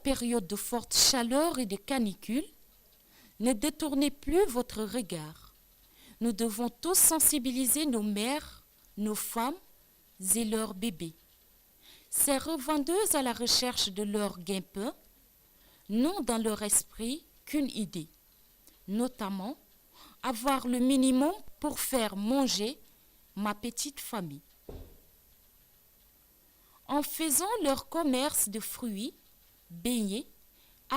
période de forte chaleur et de canicule, ne détournez plus votre regard. Nous devons tous sensibiliser nos mères, nos femmes et leurs bébés. Ces revendeuses à la recherche de leur gain-pain n'ont dans leur esprit qu'une idée, notamment avoir le minimum pour faire manger ma petite famille. En faisant leur commerce de fruits, beignets,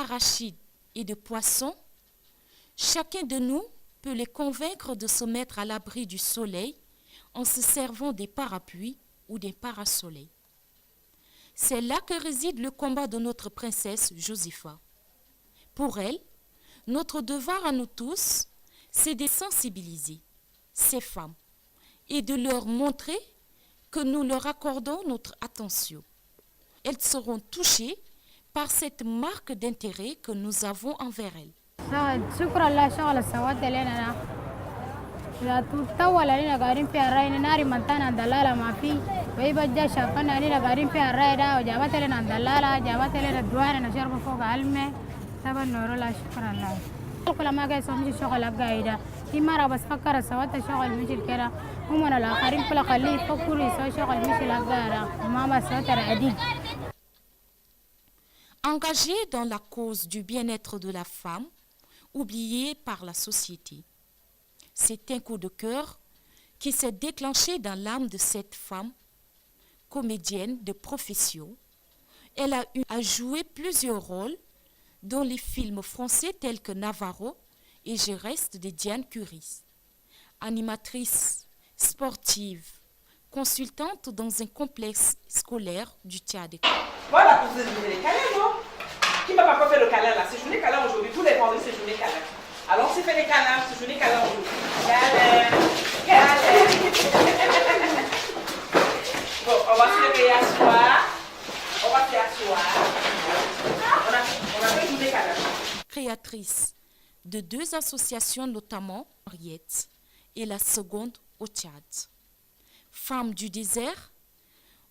arachides et de poissons, chacun de nous peut les convaincre de se mettre à l'abri du soleil en se servant des parapluies ou des parasoleils. C'est là que réside le combat de notre princesse Josépha. Pour elle, notre devoir à nous tous, c'est de sensibiliser ces femmes et de leur montrer que nous leur accordons notre attention. Elles seront touchées par cette marque d'intérêt que nous avons envers elles. شكرا لله شغل السواد لنا لا تطول علينا قاعدين فيها الراي ناري منتانا دلالة ما في ويبقى شافنا علينا قاعدين فيها الراي ده وجابت لنا دلالة جابت لنا الدوار نشرب فوق علمه تبا نور الله شكرا لله كل ما قاعد يسوي شغل قاعدة في مرة بس فكر السواد شغل مشي كده هم الآخرين كل خليه يفكروا يسوي شغل مشي لقاعدة ما بس ترى عديد. Engagés dans la cause du bien-être de la femme, oubliée par la société. C'est un coup de cœur qui s'est déclenché dans l'âme de cette femme, comédienne de profession. Elle a eu à jouer plusieurs rôles dans les films français tels que Navarro et Je reste de Diane Curis. Animatrice, sportive, consultante dans un complexe scolaire du Tchad. Voilà pour vous donner les câlins, non? Qui m'a pas fait le câlin là? C'est journée câlin aujourd'hui. Tous les vendredis, c'est journée câlin. Alors, si fait les câlins, c'est journée câlin aujourd'hui. Câlin, câlin. Bon, on va se réasseoir. On va se réasseoir. On a fait journée câlin. Créatrice de 2 associations, notamment Henriette et la seconde au Tchad. Femme du désert,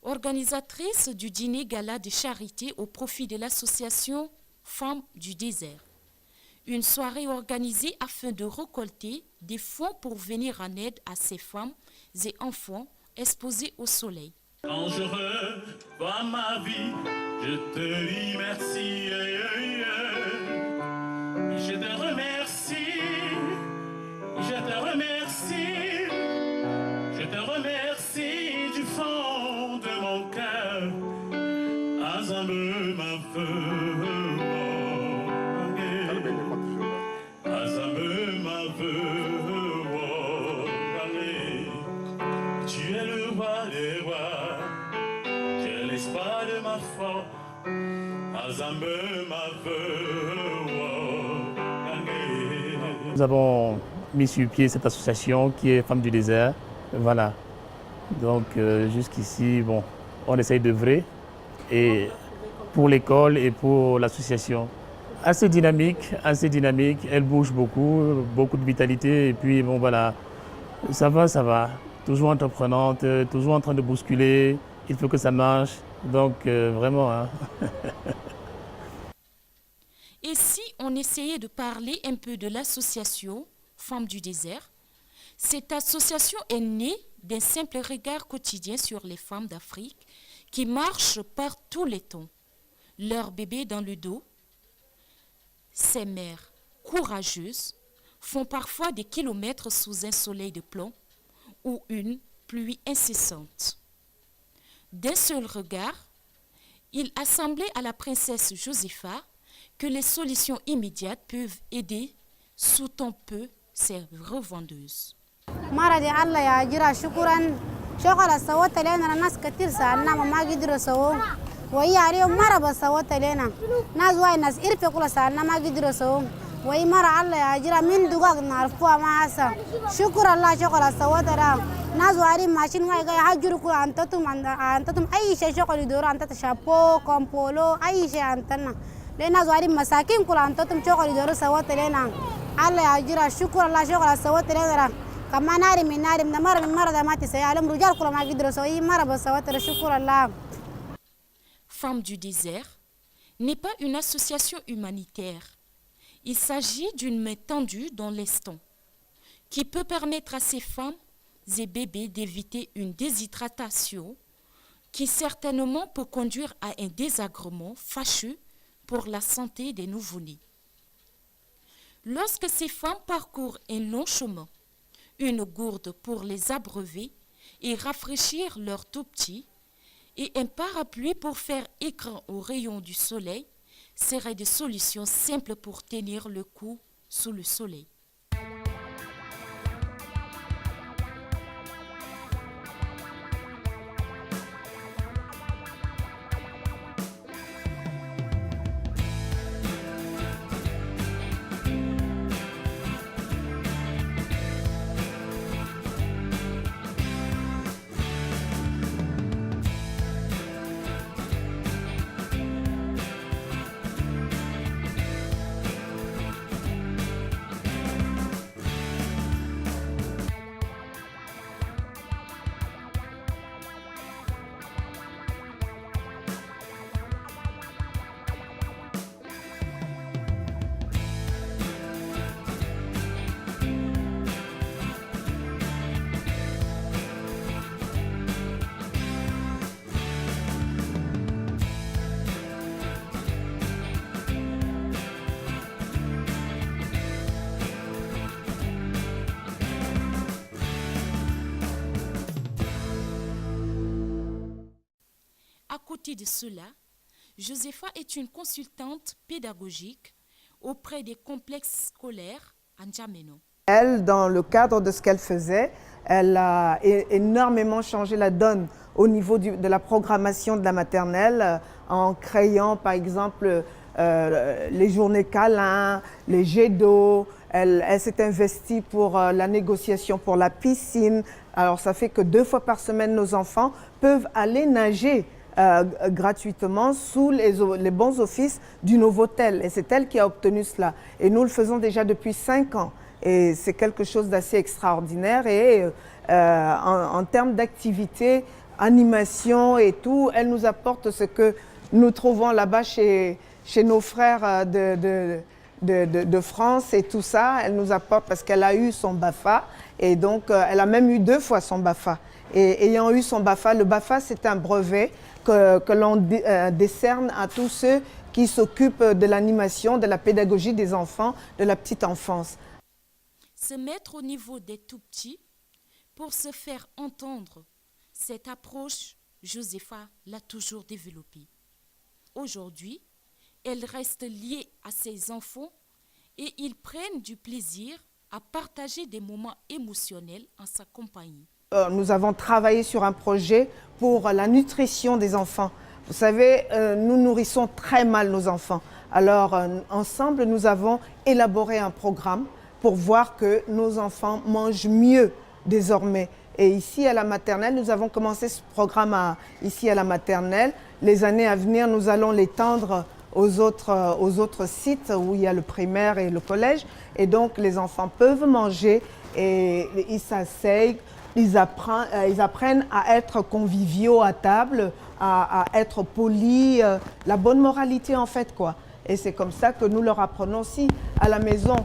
organisatrice du dîner gala de charité au profit de l'association Femmes du désert. Une soirée organisée afin de récolter des fonds pour venir en aide à ces femmes et enfants exposés au soleil. Quand je revois ma vie, je te dis merci. Je te remercie, je te remercie, je te remercie du fond de mon cœur. Azambe ma feu, Azambe ma feu, tu es le roi des rois, tu es l'espoir de ma foi. Azambe ma feu. Nous avons mis sur pied cette association qui est Femmes du désert. Voilà. Donc jusqu'ici, bon, on essaye d'œuvrer et pour l'école et pour l'association. Assez dynamique, elle bouge beaucoup, beaucoup de vitalité et puis bon voilà, ça va. Toujours entreprenante, toujours en train de bousculer, il faut que ça marche. Donc vraiment. Hein. Et si on essayait de parler un peu de l'association Femmes du désert, cette association est née d'un simple regard quotidien sur les femmes d'Afrique qui marchent par tous les temps, leur bébé dans le dos. Ces mères courageuses font parfois des kilomètres sous un soleil de plomb ou une pluie incessante. D'un seul regard, il a semblé à la princesse Josépha que les solutions immédiates peuvent aider sous ton peu ces revendeuses. مرضي الله يا جرا شكرا شغل سوت لنا ناس كتير سالنا ما قدروا سووا وهي عليهم مرة بس سوت لنا ناس واي ناس إرفع كل سالنا ما قدروا سووا وهي مرة الله يا جرا من دقاق نعرفوها ما عسى شكر الله شغل سوت لنا ناس واري ماشين واي جاي هاجروا كل أنتم أي شيء شغل يدوروا أنت شابو كومبولو أي شيء أنتنا لأن ناس واري مساكين كل أنتم شغل يدوروا سوت لنا الله يا جرا شكر الله شغل سوت لنا كما ناري من مرة ده ما تسيالم رجال كل ما قدروا سوي مرة بس سوت شكر الله. Femmes du désert n'est pas une association humanitaire. Il s'agit d'une main tendue dans l'instant qui peut permettre à ces femmes et bébés d'éviter une déshydratation qui certainement peut conduire à un désagrément fâcheux pour la santé des nouveau-nés. Lorsque ces femmes parcourent un long chemin, une gourde pour les abreuver et rafraîchir leurs tout-petits, et un parapluie pour faire écran aux rayons du soleil seraient des solutions simples pour tenir le coup sous le soleil. À côté de cela, Josepha est une consultante pédagogique auprès des complexes scolaires à N'Djamena. Elle, dans le cadre de ce qu'elle faisait, elle a énormément changé la donne au niveau de la programmation de la maternelle en créant par exemple les journées câlins, les jets d'eau. Elle s'est investie pour la négociation pour la piscine. Alors ça fait que 2 fois par semaine, nos enfants peuvent aller nager gratuitement sous les bons offices du Novotel. Et c'est elle qui a obtenu cela. Et nous le faisons déjà depuis 5 ans. Et c'est quelque chose d'assez extraordinaire. Et en termes d'activité, animation et tout, elle nous apporte ce que nous trouvons là-bas chez nos frères de France et tout ça. Elle nous apporte parce qu'elle a eu son BAFA. Et donc, elle a même eu 2 fois son BAFA. Et ayant eu son BAFA, le BAFA, c'est un brevet que l'on décerne à tous ceux qui s'occupent de l'animation, de la pédagogie des enfants, de la petite enfance. Se mettre au niveau des tout-petits pour se faire entendre, cette approche, Josepha l'a toujours développée. Aujourd'hui, elle reste liée à ses enfants et ils prennent du plaisir à partager des moments émotionnels en sa compagnie. Nous avons travaillé sur un projet pour la nutrition des enfants. Vous savez, nous nourrissons très mal nos enfants. Alors, ensemble, nous avons élaboré un programme pour voir que nos enfants mangent mieux désormais. Et ici, à la maternelle, nous avons commencé ce programme ici à la maternelle. Les années à venir, nous allons l'étendre aux autres sites où il y a le primaire et le collège. Et donc, les enfants peuvent manger et ils s'asseyent. Ils apprennent à être conviviaux à table, à être polis, la bonne moralité en fait quoi. Et c'est comme ça que nous leur apprenons aussi à la maison.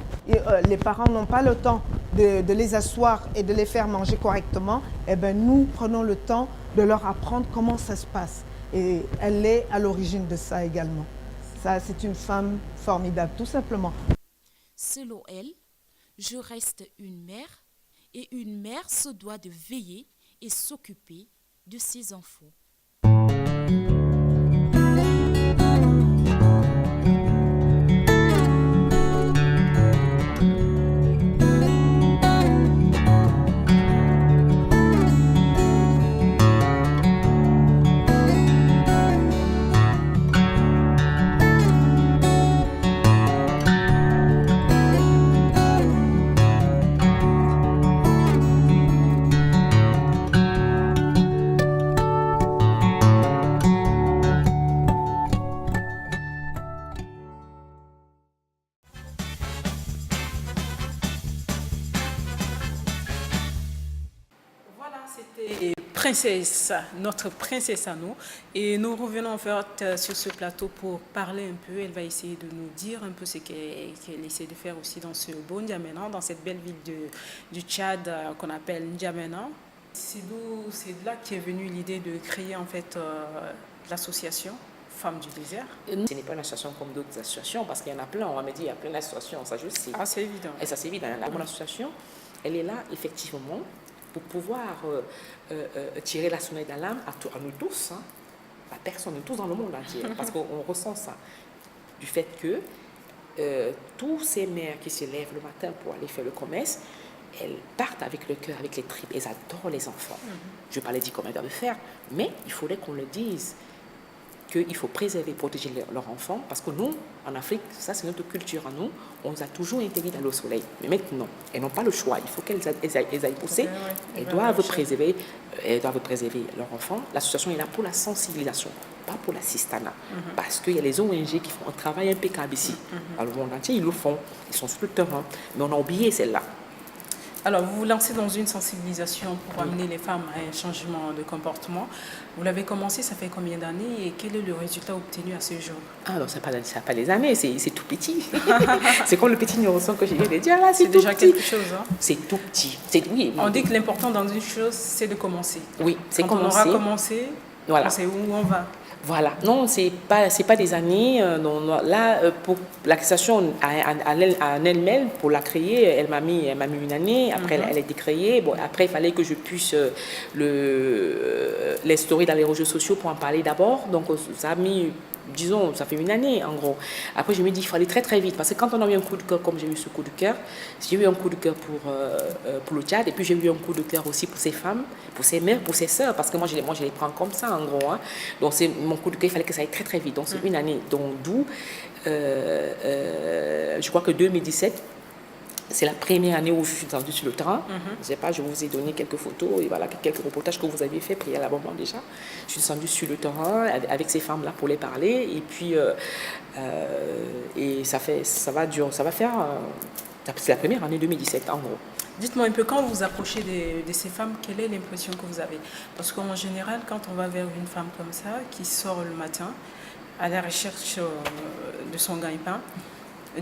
Les parents n'ont pas le temps de les asseoir et de les faire manger correctement. Eh bien, nous prenons le temps de leur apprendre comment ça se passe. Et elle est à l'origine de ça également. Ça, c'est une femme formidable, tout simplement. Selon elle, je reste une mère. Et une mère se doit de veiller et s'occuper de ses enfants. et princesse, notre princesse à nous. Et nous revenons en fait sur ce plateau pour parler un peu. Elle va essayer de nous dire un peu ce qu'elle essaie de faire aussi dans ce beau N'Djamena, dans cette belle ville du Tchad qu'on appelle N'Djamena. C'est de là qu'est venue l'idée de créer en fait l'association Femmes du désert. Ce n'est pas une association comme d'autres associations, parce qu'il y en a plein. On va me dire, il y a plein d'associations, ça je sais. Ah, c'est évident. Et ça, c'est évident. Mon association, elle est là, effectivement, pour pouvoir tirer la sonnette d'alarme à nous tous, hein, à personne, nous tous dans le monde entier, parce qu'on ressent ça, du fait que tous ces mères qui se lèvent le matin pour aller faire le commerce, elles partent avec le cœur, avec les tripes, elles adorent les enfants. Je ne vais pas les dire comment elles doivent le faire, mais il faudrait qu'on le dise, qu'il faut préserver, protéger leurs enfants, parce que nous, en Afrique, ça c'est notre culture à nous, on nous a toujours interdit d'aller au soleil. Mais maintenant, elles n'ont pas le choix, il faut qu'elles aillent pousser, elles doivent préserver leurs enfants. L'association est là pour la sensibilisation, pas pour l'assistanat, parce qu'il y a les ONG qui font un travail impeccable ici. Dans le monde entier, ils le font, ils sont sur le terrain, mais on a oublié celle-là. Alors, vous vous lancez dans une sensibilisation pour amener les femmes à un changement de comportement. Vous l'avez commencé, ça fait combien d'années et quel est le résultat obtenu à ce jour? Ah non, ça n'a pas des années, c'est tout petit. C'est comme le petit nourrisson que je viens de dire là, c'est déjà petit. quelque chose. Hein? C'est tout petit. Oui. On dit que l'important dans une chose, c'est de commencer. Oui, c'est commencer. Quand on aura commencé, voilà. On sait où on va. Voilà, non, c'est pas des années. Non, là, pour l'association à elle-même, pour la créer, elle m'a mis une année. Après, elle a été créée. Bon, après, il fallait que je puisse l'instaurer dans les réseaux sociaux pour en parler d'abord. Donc, ça a mis, disons, ça fait une année en gros. Après, je me dis qu'il faut aller très très vite parce que quand on a eu un coup de cœur, comme j'ai eu ce coup de cœur, j'ai eu un coup de cœur pour le Tchad et puis j'ai eu un coup de cœur aussi pour ces femmes, pour ces mères, pour ces sœurs, parce que moi je les prends comme ça en gros. Hein. Donc c'est mon coup de cœur, il fallait que ça aille très très vite. Donc c'est une année, donc d'où je crois que 2017. C'est la première année où je suis descendue sur le terrain. Je ne sais pas, je vous ai donné quelques photos et voilà, quelques reportages que vous aviez fait préalablement déjà. Je suis descendue sur le terrain avec ces femmes-là pour les parler. Et puis, et ça va faire... c'est la première année 2017, en gros. Dites-moi un peu, quand vous approchez de ces femmes, quelle est l'impression que vous avez? Parce qu'en général, quand on va vers une femme comme ça, qui sort le matin à la recherche de son gagne-pain,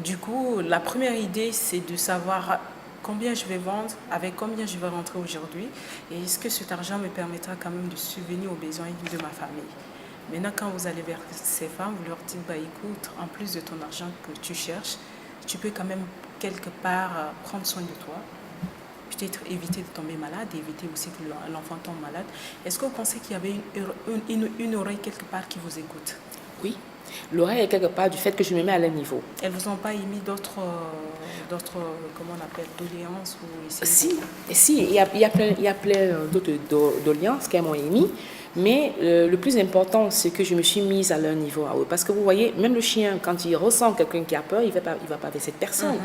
du coup, la première idée, c'est de savoir combien je vais vendre, avec combien je vais rentrer aujourd'hui, et est-ce que cet argent me permettra quand même de subvenir aux besoins de ma famille. Maintenant, quand vous allez vers ces femmes, vous leur dites, bah, écoute, en plus de ton argent que tu cherches, tu peux quand même quelque part prendre soin de toi, peut-être éviter de tomber malade, éviter aussi que l'enfant tombe malade. Est-ce que vous pensez qu'il y avait une oreille quelque part qui vous écoute? Oui. L'oreille est quelque part du fait que je me mets à leur niveau. Elles ne vous ont pas émis d'autres comment on appelle, doléances ou Si, il y a plein d'autres doléances qu'elles m'ont émis. Mais le plus important, c'est que je me suis mise à leur niveau à eux. Parce que vous voyez, même le chien, quand il ressent quelqu'un qui a peur, il ne va pas avec cette personne.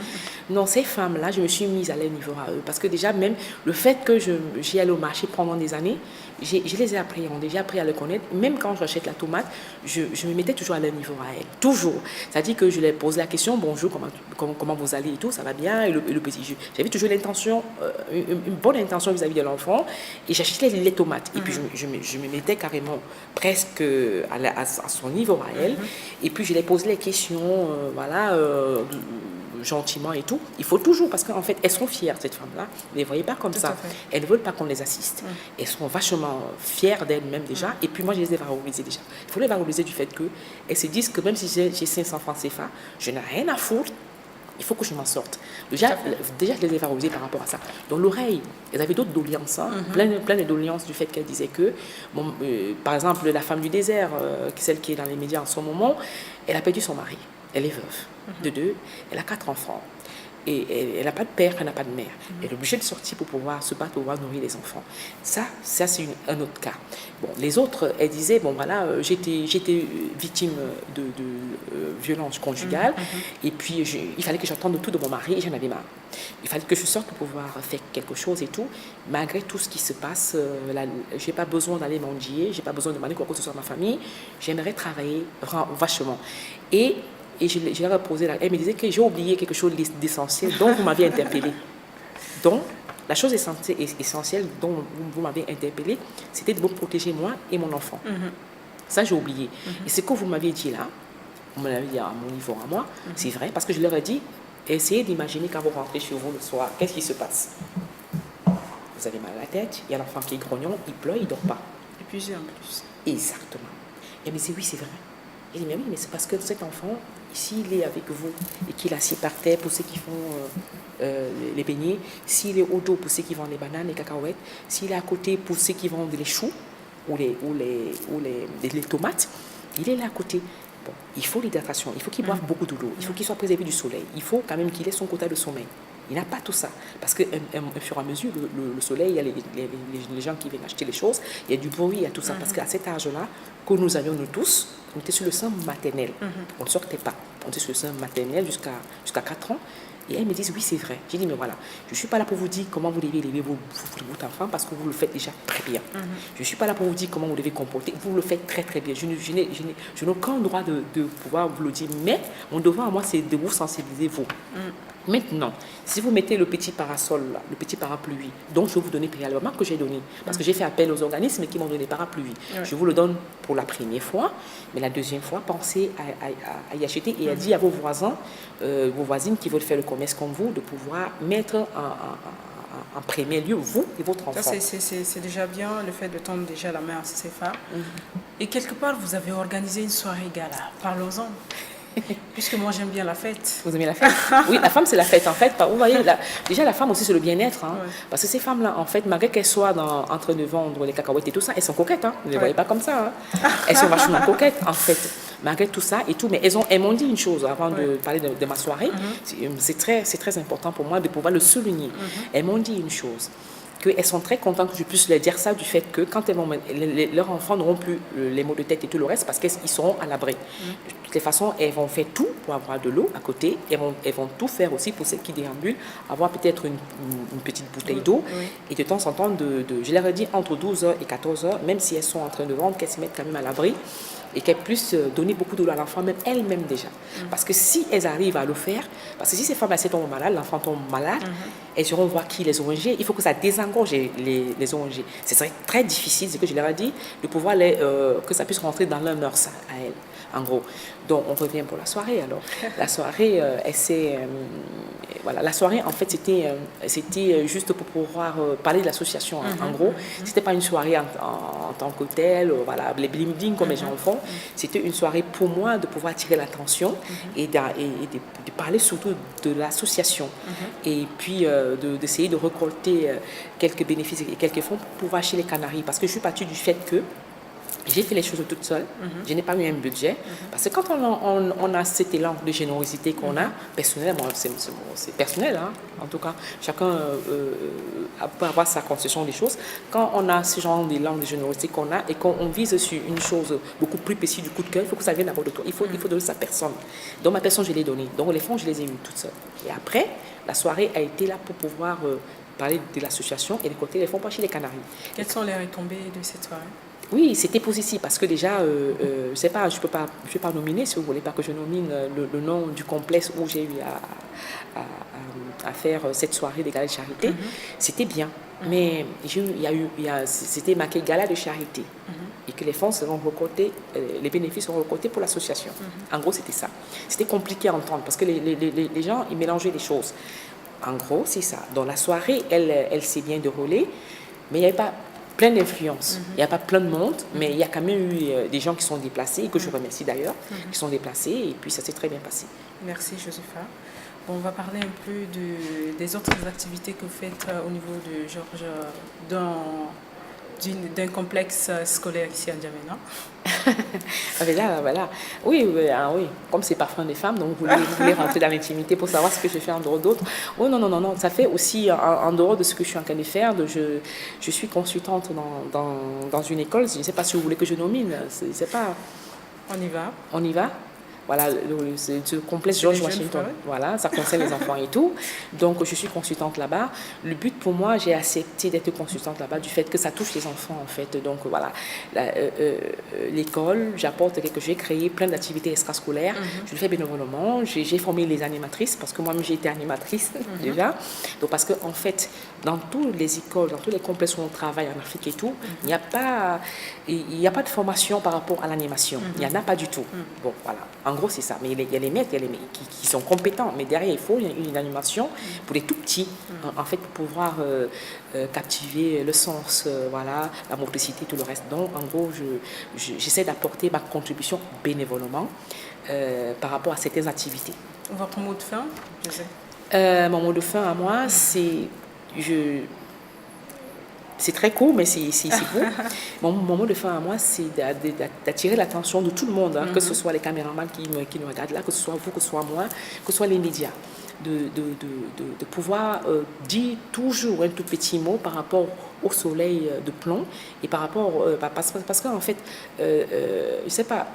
Non, ces femmes-là, je me suis mise à leur niveau à eux. Parce que déjà, même le fait que j'y allais au marché pendant des années, je les ai appréhendées, j'ai appris à les connaître. Même quand j'achète la tomate, je me mettais toujours à leur niveau à elles. Toujours. C'est-à-dire que je leur pose la question, bonjour, comment vous allez et tout, ça va bien, et le petit jus. J'avais toujours l'intention, une bonne intention vis-à-vis de l'enfant, et j'achetais les tomates. Et puis je me mettais carrément presque à son niveau à elle. Et puis je les posais les questions, gentiment et tout. Il faut toujours, parce qu'en fait, elles sont fières, cette femme-là. Vous ne les voyez pas comme ça. Elles ne veulent pas qu'on les assiste. Elles sont vachement fières d'elles-mêmes déjà. Et puis moi, je les ai valorisées déjà. Il faut les valoriser du fait qu'elles se disent que même si j'ai 500 francs CFA, je n'ai rien à foutre. Il faut que je m'en sorte. Déjà, je les ai valorisées par rapport à ça. Donc l'oreille, elles avaient d'autres doléances, plein de doléances du fait qu'elles disaient que, par exemple, la femme du désert, celle qui est dans les médias en ce moment, elle a perdu son mari. Elle est veuve de 2, elle a 4 enfants. Et elle n'a pas de père, elle n'a pas de mère. Elle est obligée de sortir pour pouvoir se battre, pour pouvoir nourrir les enfants. Ça c'est un autre cas. Bon, les autres, elles disaient, bon voilà, j'étais victime de violence conjugale, et puis il fallait que j'entende tout de mon mari, et j'en avais marre. Il fallait que je sorte pour pouvoir faire quelque chose et tout. Malgré tout ce qui se passe, je n'ai pas besoin d'aller mendier, je n'ai pas besoin de demander quoi que ce soit à ma famille. J'aimerais travailler vachement. Et je leur ai posé elle me disait que j'ai oublié quelque chose d'essentiel dont vous m'aviez interpellée. Donc, la chose essentielle dont vous m'avez interpellé, c'était de me protéger moi et mon enfant. Ça, j'ai oublié. Et ce que vous m'aviez dit là, vous m'avez dit à mon niveau à moi, c'est vrai, parce que je leur ai dit, essayez d'imaginer quand vous rentrez chez vous le soir, qu'est-ce qui se passe? Vous avez mal à la tête, il y a l'enfant qui est grognon, il pleure, il ne dort pas. Épuisé en plus. Exactement. Et elle me dit, oui, c'est vrai. Elle dit, mais oui, mais c'est parce que cet enfant, s'il est avec vous et qu'il est assis par terre pour ceux qui font les beignets, s'il est au dos pour ceux qui vendent les bananes, les cacahuètes, s'il est à côté pour ceux qui vendent les choux ou les tomates, il est là à côté. Bon, il faut l'hydratation, il faut qu'il boive beaucoup d'eau, il faut qu'il soit préservé du soleil, il faut quand même qu'il ait son quota de sommeil. Il n'a pas tout ça. Parce qu'au fur et à mesure, le soleil, il y a les gens qui viennent acheter les choses, il y a du bruit, il y a tout ça. Parce qu'à cet âge-là, que nous avions nous tous, on était sur le sein maternel. On ne sortait pas. On était sur le sein maternel jusqu'à 4 ans. Et elles me disent, oui, c'est vrai. J'ai dit, mais voilà, je ne suis pas là pour vous dire comment vous devez élever votre enfant parce que vous le faites déjà très bien. Je ne suis pas là pour vous dire comment vous devez comporter. Vous le faites très, très bien. Je n'ai aucun droit de pouvoir vous le dire. Mais mon devoir à moi, c'est de vous sensibiliser, vous. Maintenant, si vous mettez le petit parasol, là, le petit parapluie, dont je vais vous donner préalablement, que j'ai donné, parce que j'ai fait appel aux organismes qui m'ont donné parapluie. Je vous le donne pour la première fois, mais la deuxième fois, pensez à y acheter et à dire à vos voisins, vos voisines qui veulent faire le commerce comme vous, de pouvoir mettre en premier lieu vous et votre enfant. Ça, c'est déjà bien, le fait de tendre déjà la main à ces femmes. Et quelque part, vous avez organisé une soirée gala. Parlons-en. Puisque moi j'aime bien la fête. Vous aimez la fête? Oui, la femme c'est la fête en fait. Vous voyez, déjà la femme aussi c'est le bien-être. Hein, parce que ces femmes-là, en fait, malgré qu'elles soient en train de vendre les cacahuètes et tout ça, elles sont coquettes. Hein, vous ne les voyez pas comme ça. Hein. Elles sont vachement coquettes en fait. Malgré tout ça et tout. Mais elles m'ont dit une chose avant de parler de ma soirée. C'est très important pour moi de pouvoir le souligner. Elles m'ont dit une chose. Qu'elles sont très contentes que je puisse leur dire ça du fait que quand leurs enfants n'auront plus les maux de tête et tout le reste parce qu'ils seront à l'abri. De toutes les façons, elles vont faire tout pour avoir de l'eau à côté. Elles vont tout faire aussi pour ceux qui déambulent, avoir peut-être une petite bouteille d'eau. Et de temps en temps, je leur ai dit entre 12h et 14h, même si elles sont en train de vendre, qu'elles se mettent quand même à l'abri et qu'elles puissent donner beaucoup d'eau à l'enfant, même elles-mêmes déjà. Parce que si elles arrivent à le faire, parce que si ces femmes-là tombent malades, l'enfant tombe malade, elles iront voir qui les ONG, il faut que ça désengorge les ONG. Ce serait très difficile, c'est ce que je leur ai dit, de pouvoir que ça puisse rentrer dans leur mœurs à elles, en gros. Donc on revient pour la soirée alors. La soirée, voilà, la soirée en fait c'était juste pour pouvoir parler de l'association en gros. C'était pas une soirée en tant que telle, voilà, les bling comme les gens le font. C'était une soirée pour moi de pouvoir attirer l'attention et de parler surtout de l'association et puis d'essayer de récolter quelques bénéfices et quelques fonds pour pouvoir acheter les Canaries parce que je suis partie du fait que j'ai fait les choses toute seule, je n'ai pas eu un budget, parce que quand on a cet élan de générosité qu'on a, personnellement, c'est personnel, hein, en tout cas, chacun peut avoir sa conception des choses. Quand on a ce genre d'élan de générosité qu'on a et qu'on vise sur une chose beaucoup plus précise du coup de cœur, il faut que ça vienne d'abord de toi, il faut donner sa personne. Donc ma personne, je l'ai donnée, donc les fonds, je les ai eus toute seule. Et après, la soirée a été là pour pouvoir parler de l'association et récolter les fonds pour acheter les Canaries. Quelles sont les retombées de cette soirée? Oui, c'était positif parce que déjà, je ne sais pas, je ne peux pas nominer, si vous ne voulez pas que je nomine le nom du complexe où j'ai eu à faire cette soirée des galas de charité. C'était bien, mais c'était marqué gala de charité et que les fonds seront récoltés, les bénéfices seront récoltés pour l'association. En gros, c'était ça. C'était compliqué à entendre parce que les gens, ils mélangeaient les choses. En gros, c'est ça. Dans la soirée, elle s'est bien déroulée, mais il n'y avait pas plein d'influence. Il n'y a pas plein de monde, mais il y a quand même eu des gens qui sont déplacés, et que je remercie d'ailleurs, qui sont déplacés, et puis ça s'est très bien passé. Merci Josepha. Bon, on va parler un peu des autres activités que vous faites au niveau de Georges d'un complexe scolaire ici à N'Djamena. Voilà. Oui, comme c'est Parfum des femmes, donc vous voulez rentrer dans l'intimité pour savoir ce que je fais en dehors d'autres. Oh non, ça fait aussi en dehors de ce que je suis en train de faire. Je suis consultante dans une école. Je ne sais pas si vous voulez que je nomine. C'est pas. On y va. On y va. Voilà, ce complexe George jeunes Washington. femmes. Voilà, ça concerne les enfants et tout. Donc, je suis consultante là-bas. Le but pour moi, j'ai accepté d'être consultante là-bas du fait que ça touche les enfants, en fait. Donc, voilà, l'école, j'apporte quelque chose. J'ai créé plein d'activités extrascolaires. Je le fais bénévolement. J'ai formé les animatrices parce que moi-même, j'ai été animatrice déjà. Donc, parce qu'en fait, dans toutes les écoles, dans tous les complexes où on travaille en Afrique et tout, il n'y a pas de formation par rapport à l'animation. Il n'y en a pas du tout. Bon, voilà. En gros, c'est ça. Mais il y a les maîtres, qui sont compétents. Mais derrière, il faut une animation pour les tout petits, en fait, pour pouvoir captiver le sens, voilà, la motricité, tout le reste. Donc, en gros, j'essaie d'apporter ma contribution bénévolement par rapport à certaines activités. Votre mot de fin, José? Mon mot de fin à moi, c'est très court, mais c'est beau. Mon mot de fin à moi, c'est d'attirer l'attention de tout le monde, hein, que ce soit les caméramans qui nous regardent là, que ce soit vous, que ce soit moi, que ce soit les médias. De pouvoir dire toujours un tout petit mot par rapport au soleil de plomb et par rapport... parce qu'en fait, je ne sais pas...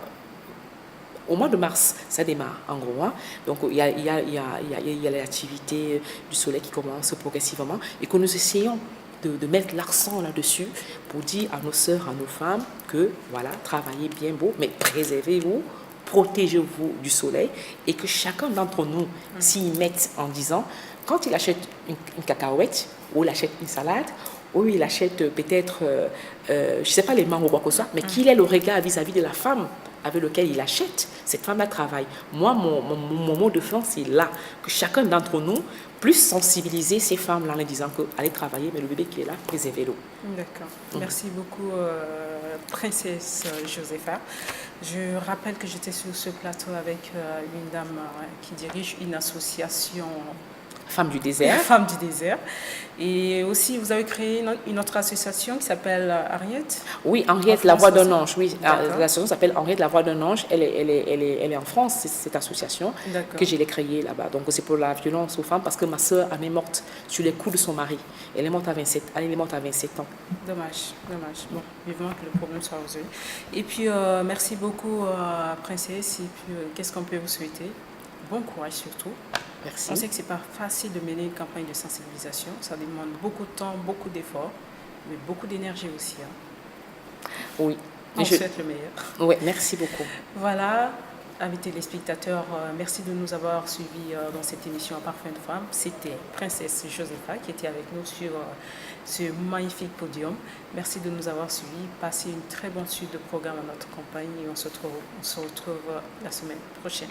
Au mois de mars, ça démarre, en gros. Hein. Donc, il y a l'activité du soleil qui commence progressivement et que nous essayons de mettre l'accent là-dessus pour dire à nos sœurs, à nos femmes que, voilà, travaillez bien beau, mais préservez-vous, protégez-vous du soleil et que chacun d'entre nous s'y mette en disant, quand il achète une cacahuète ou il achète une salade, ou il achète peut-être, je ne sais pas, les mangues ou quoi que ce soit, mais qu'il ait le regard vis-à-vis de la femme avec laquelle il achète, cette femme-là travaille. Moi, mon mot de fin, c'est là, que chacun d'entre nous plus sensibiliser ces femmes-là en leur disant que allez travailler, mais le bébé qui est là, préservez-le. D'accord. Merci beaucoup, Princesse Josepha. Je rappelle que j'étais sur ce plateau avec une dame qui dirige une association Femmes du désert. Femmes du désert. Et aussi, vous avez créé une autre association qui s'appelle Henriette. Oui, Henriette, la voix d'un ange. Oui, l'association s'appelle Henriette, la voix d'un ange. Elle est en France, cette association que j'ai créée là-bas. Donc, c'est pour la violence aux femmes parce que ma soeur, elle est morte sur les coups de son mari. Elle est morte à 27 ans. Dommage. Bon, vivement que le problème soit résolu. Et puis, merci beaucoup, Princesse. Et puis, qu'est-ce qu'on peut vous souhaiter? Bon courage surtout. Merci. On sait que ce n'est pas facile de mener une campagne de sensibilisation. Ça demande beaucoup de temps, beaucoup d'efforts, mais beaucoup d'énergie aussi. Hein. Oui. On souhaite le meilleur. Oui, merci beaucoup. Voilà, amis téléspectateurs, merci de nous avoir suivis dans cette émission à Parfum de Femme. C'était Princesse Josepha qui était avec nous sur ce magnifique podium. Merci de nous avoir suivis. Passez une très bonne suite de programme à notre campagne et on se retrouve la semaine prochaine.